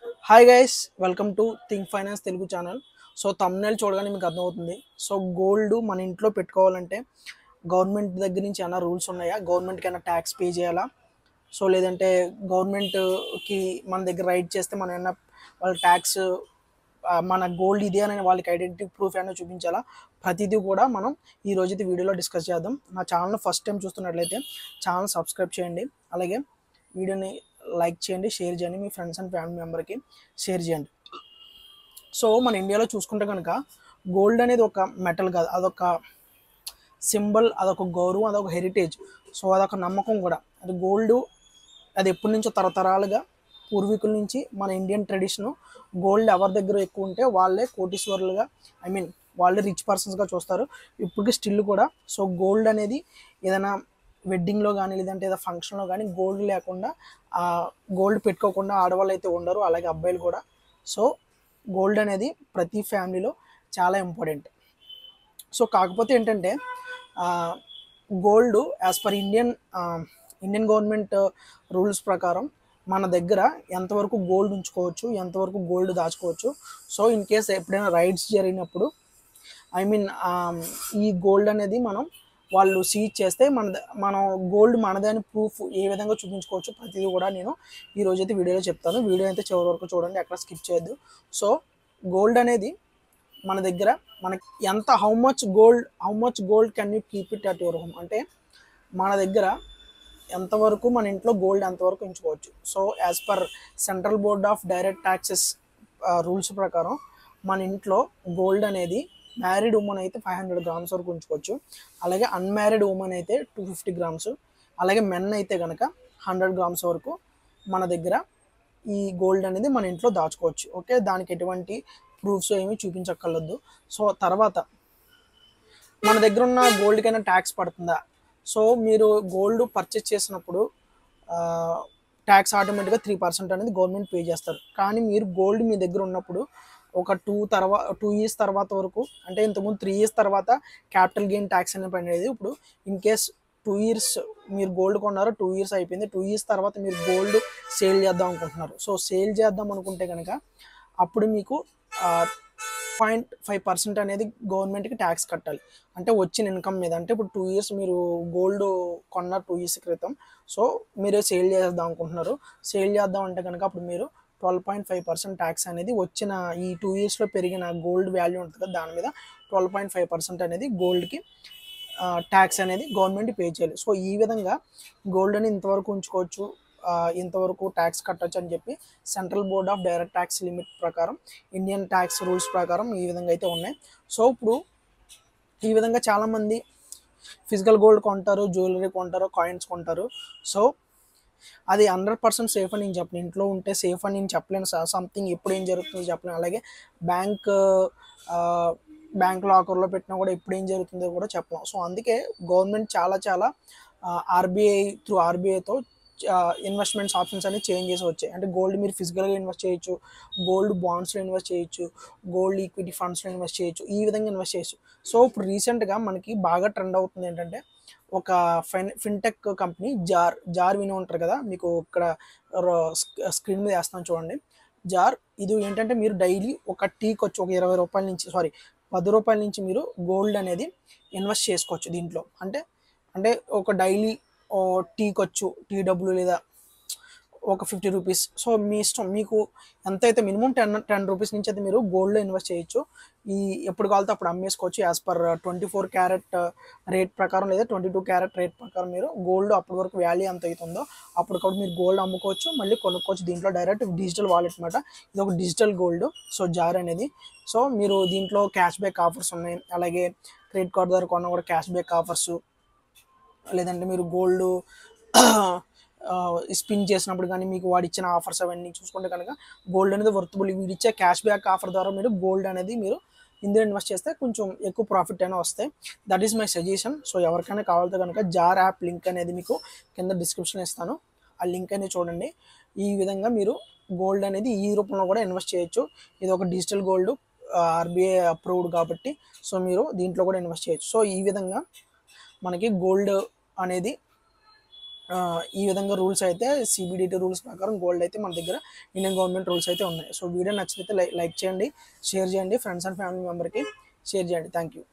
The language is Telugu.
Hi guys, welcome to think finance Telugu channel. So thumbnail చూడగానే మీకు అర్థమవుతుంది. సో గోల్డ్ మన ఇంట్లో పెట్టుకోవాలంటే గవర్నమెంట్ దగ్గర నుంచి ఏమైనా రూల్స్ ఉన్నాయా, గవర్నమెంట్కి ఏమైనా ట్యాక్స్ పే చేయాలా, సో లేదంటే గవర్నమెంట్కి మన దగ్గర రైడ్ చేస్తే మనం ఏమైనా వాళ్ళ ట్యాక్స్ మన గోల్డ్ ఇది అని వాళ్ళకి ఐడెంటిటీ ప్రూఫ్ ఏమైనా చూపించాలా, ప్రతిదీ కూడా మనం ఈ రోజైతే వీడియోలో డిస్కస్ చేద్దాం. నా ఛానల్ ఫస్ట్ టైం చూస్తున్నట్లయితే ఛానల్ సబ్స్క్రైబ్ చేయండి, అలాగే వీడియోని లైక్ చేయండి, షేర్ చేయండి, మీ ఫ్రెండ్స్ అండ్ ఫ్యామిలీ మెంబర్కి షేర్ చేయండి. సో మన ఇండియాలో చూసుకుంటే కనుక గోల్డ్ అనేది ఒక మెటల్ కాదు, అదొక సింబల్, అదొక గౌరవం, అదొక హెరిటేజ్. సో అదొక నమ్మకం కూడా. అది గోల్డ్ అది ఎప్పటి నుంచో తరతరాలుగా పూర్వీకుల నుంచి మన ఇండియన్ ట్రెడిషను. గోల్డ్ ఎవరి దగ్గర ఎక్కువ ఉంటే వాళ్ళే కోటీశ్వరులుగా, వాళ్ళే రిచ్ పర్సన్స్గా చూస్తారు ఇప్పటికీ స్టిల్ కూడా. సో గోల్డ్ అనేది ఏదైనా వెడ్డింగ్లో కానీ లేదంటే ఏదో ఫంక్షన్లో కానీ గోల్డ్ లేకుండా, గోల్డ్ పెట్టుకోకుండా ఆడవాళ్ళు అయితే ఉండరు, అలాగే అబ్బాయిలు కూడా. సో గోల్డ్ అనేది ప్రతి ఫ్యామిలీలో చాలా ఇంపార్టెంట్. సో కాకపోతే ఏంటంటే gold as per Indian government rules ప్రకారం మన దగ్గర ఎంతవరకు గోల్డ్ ఉంచుకోవచ్చు, ఎంతవరకు గోల్డ్ దాచుకోవచ్చు. సో ఇన్ కేస్ ఎప్పుడైనా రైడ్స్ జరిగినప్పుడు ఈ గోల్డ్ అనేది వాళ్ళు సీజ్ చేస్తే మనం గోల్డ్ మనదే అని ప్రూఫ్ ఏ విధంగా చూపించుకోవచ్చు, ప్రతిదీ కూడా నేను ఈరోజైతే వీడియోలో చెప్తాను. వీడియో అయితే చివరి వరకు చూడండి, ఎక్కడ స్కిప్ చేయొద్దు. సో గోల్డ్ అనేది మన దగ్గర మనకి ఎంత how much gold can you keep it at your home అంటే మన దగ్గర ఎంతవరకు మన ఇంట్లో గోల్డ్ ఎంతవరకు ఉంచుకోవచ్చు. So as per central board of direct taxes rules ప్రకారం మన ఇంట్లో గోల్డ్ అనేది మ్యారీడ్ ఉమెన్ అయితే 500 గ్రామ్స్ వరకు ఉంచుకోవచ్చు, అలాగే అన్మ్యారీడ్ ఉమెన్ అయితే 250 గ్రామ్స్, అలాగే మెన్ అయితే కనుక 100 గ్రామ్స్ వరకు మన దగ్గర ఈ గోల్డ్ అనేది మన ఇంట్లో దాచుకోవచ్చు. ఓకే, దానికి ఎటువంటి ప్రూఫ్స్ ఏమీ చూపించక్కర్లేదు. సో తర్వాత మన దగ్గర ఉన్న గోల్డ్కైనా ట్యాక్స్ పడుతుందా? సో మీరు గోల్డ్ పర్చేస్ చేసినప్పుడు ట్యాక్స్ ఆటోమేటిక్గా 3% అనేది గవర్నమెంట్ పే చేస్తారు. కానీ మీరు గోల్డ్ మీ దగ్గర ఉన్నప్పుడు ఒక 2 ఇయర్స్ తర్వాత వరకు, అంటే ఇంతకుముందు 3 ఇయర్స్ తర్వాత క్యాపిటల్ గెయిన్ ట్యాక్స్ అనేది పడేది. ఇప్పుడు ఇన్ కేస్ 2 ఇయర్స్ మీరు గోల్డ్ కొన్నారు, 2 ఇయర్స్ అయిపోయింది, 2 ఇయర్స్ తర్వాత మీరు గోల్డ్ సేల్ చేద్దాం అనుకుంటున్నారు. సో సేల్ చేద్దాం అనుకుంటే కనుక అప్పుడు మీకు 0.5% అనేది గవర్నమెంట్కి ట్యాక్స్ కట్టాలి, అంటే వచ్చిన ఇన్కమ్ మీద. అంటే ఇప్పుడు 2 ఇయర్స్ మీరు గోల్డ్ కొన్న 2 ఇయర్స్ క్రితం, సో మీరు సేల్ చేద్దాం అనుకుంటున్నారు. సేల్ చేద్దాం అంటే కనుక అప్పుడు మీరు 12.5% ట్యాక్స్ అనేది వచ్చిన ఈ 2 ఇయర్స్లో పెరిగిన గోల్డ్ వాల్యూ ఉంటుంది కదా, దాని మీద 12.5% అనేది గోల్డ్కి ట్యాక్స్ అనేది గవర్నమెంట్ పే చేయాలి. సో ఈ విధంగా గోల్డ్ అని ఇంతవరకు ఉంచుకోవచ్చు, ఇంతవరకు ట్యాక్స్ కట్టచ్చు అని చెప్పి central board of direct tax limit ప్రకారం, ఇండియన్ ట్యాక్స్ రూల్స్ ప్రకారం ఈ విధంగా అయితే ఉన్నాయి. సో ఇప్పుడు ఈ విధంగా చాలామంది ఫిజికల్ గోల్డ్ కొంటారు, జ్యువెలరీ కొంటారు, కాయిన్స్ కొంటారు. సో అది 100% సేఫ్ అని నేను చెప్పను, ఇంట్లో ఉంటే సేఫ్ అని నేను చెప్పలేను. సంథింగ్ ఎప్పుడు ఏం జరుగుతుందో చెప్పలేను. అలాగే బ్యాంక్ లాకర్లో పెట్టినా కూడా ఎప్పుడు ఏం జరుగుతుందో కూడా చెప్పలేం. సో అందుకే గవర్నమెంట్ చాలా ఆర్బీఐతో ఇన్వెస్ట్మెంట్స్ ఆప్షన్స్ అనేవి చేంజ్ చేసి వచ్చాయి. అంటే గోల్డ్ మీరు ఫిజికల్గా ఇన్వెస్ట్ చేయొచ్చు, గోల్డ్ బాండ్స్లో ఇన్వెస్ట్ చేయొచ్చు, గోల్డ్ ఈక్విటీ ఫండ్స్లో ఇన్వెస్ట్ చేయొచ్చు, ఈ విధంగా ఇన్వెస్ట్ చేయొచ్చు. సో ఇప్పుడు రీసెంట్గా మనకి బాగా ట్రెండ్ అవుతుంది ఏంటంటే ఒక ఫిన్టెక్ కంపెనీ జార్ విని ఉంటారు కదా, మీకు ఇక్కడ స్క్రీన్ మీద వేస్తాను చూడండి. జార్ ఇది ఏంటంటే మీరు డైలీ ఒక టీకి వచ్చి ఒక 20 రూపాయల నుంచి 10 రూపాయల నుంచి మీరు గోల్డ్ అనేది ఇన్వెస్ట్ చేసుకోవచ్చు దీంట్లో. అంటే ఒక డైలీ టీకి వచ్చు టీడబ్ల్యూ లేదా ఒక 50 రూపీస్. సో మీ ఇష్టం, మీకు ఎంత అయితే మినిమం 10 రూపీస్ నుంచి అయితే మీరు గోల్డ్లో ఇన్వెస్ట్ చేయొచ్చు. ఎప్పుడు కావాలితే అప్పుడు అమ్మేసుకోవచ్చు యాజ్ పర్ 24 క్యారెట్ రేట్ ప్రకారం లేదా 22 క్యారెట్ రేట్ ప్రకారం మీరు గోల్డ్ అప్పటి వరకు వాల్యూ ఎంత అవుతుందో అప్పటికప్పుడు మీరు గోల్డ్ అమ్ముకోవచ్చు, మళ్ళీ కొనుక్కోవచ్చు. దీంట్లో డైరెక్ట్ డిజిటల్ వాలెట్ అనమాట, ఇది ఒక డిజిటల్ గోల్డ్. సో జార్ అనేది, సో మీరు దీంట్లో క్యాష్ బ్యాక్ ఆఫర్స్ ఉన్నాయి, అలాగే క్రెడిట్ కార్డ్ ద్వారా కొన్నా కూడా క్యాష్ బ్యాక్ ఆఫర్స్, లేదంటే మీరు గోల్డ్ స్పిన్ చేసినప్పుడు కానీ మీకు వాడు ఇచ్చిన ఆఫర్స్ అవన్నీ చూసుకుంటే కనుక గోల్డ్ అనేది వర్తబుల్. వీడు ఇచ్చే క్యాష్ బ్యాక్ ఆఫర్ ద్వారా మీరు గోల్డ్ అనేది మీరు ఇందులో ఇన్వెస్ట్ చేస్తే కొంచెం ఎక్కువ ప్రాఫిట్ అయినా వస్తాయి. That is my suggestion. So ఎవరికైనా కావాలితే కనుక జార్ యాప్ లింక్ అనేది మీకు కింద డిస్క్రిప్షన్ ఇస్తాను, ఆ లింక్ అనేది చూడండి. ఈ విధంగా మీరు గోల్డ్ అనేది ఈ రూపంలో కూడా ఇన్వెస్ట్ చేయొచ్చు. ఇది ఒక డిజిటల్ గోల్డ్, ఆర్బీఐ అప్రూవ్డ్ కాబట్టి సో మీరు దీంట్లో కూడా ఇన్వెస్ట్ చేయొచ్చు. సో ఈ విధంగా మనకి గోల్డ్ అనేది ఈ విధంగా రూల్స్ అయితే సిబిడిటీ రూల్స్ ప్రకారం గోల్డ్ అయితే మన దగ్గర ఇండియన్ గవర్నమెంట్ రూల్స్ అయితే ఉన్నాయి. సో వీడియో నచ్చితే లైక్ చేయండి, షేర్ చేయండి, ఫ్రెండ్స్ అండ్ ఫ్యామిలీ మెంబర్కి షేర్ చేయండి. Thank you.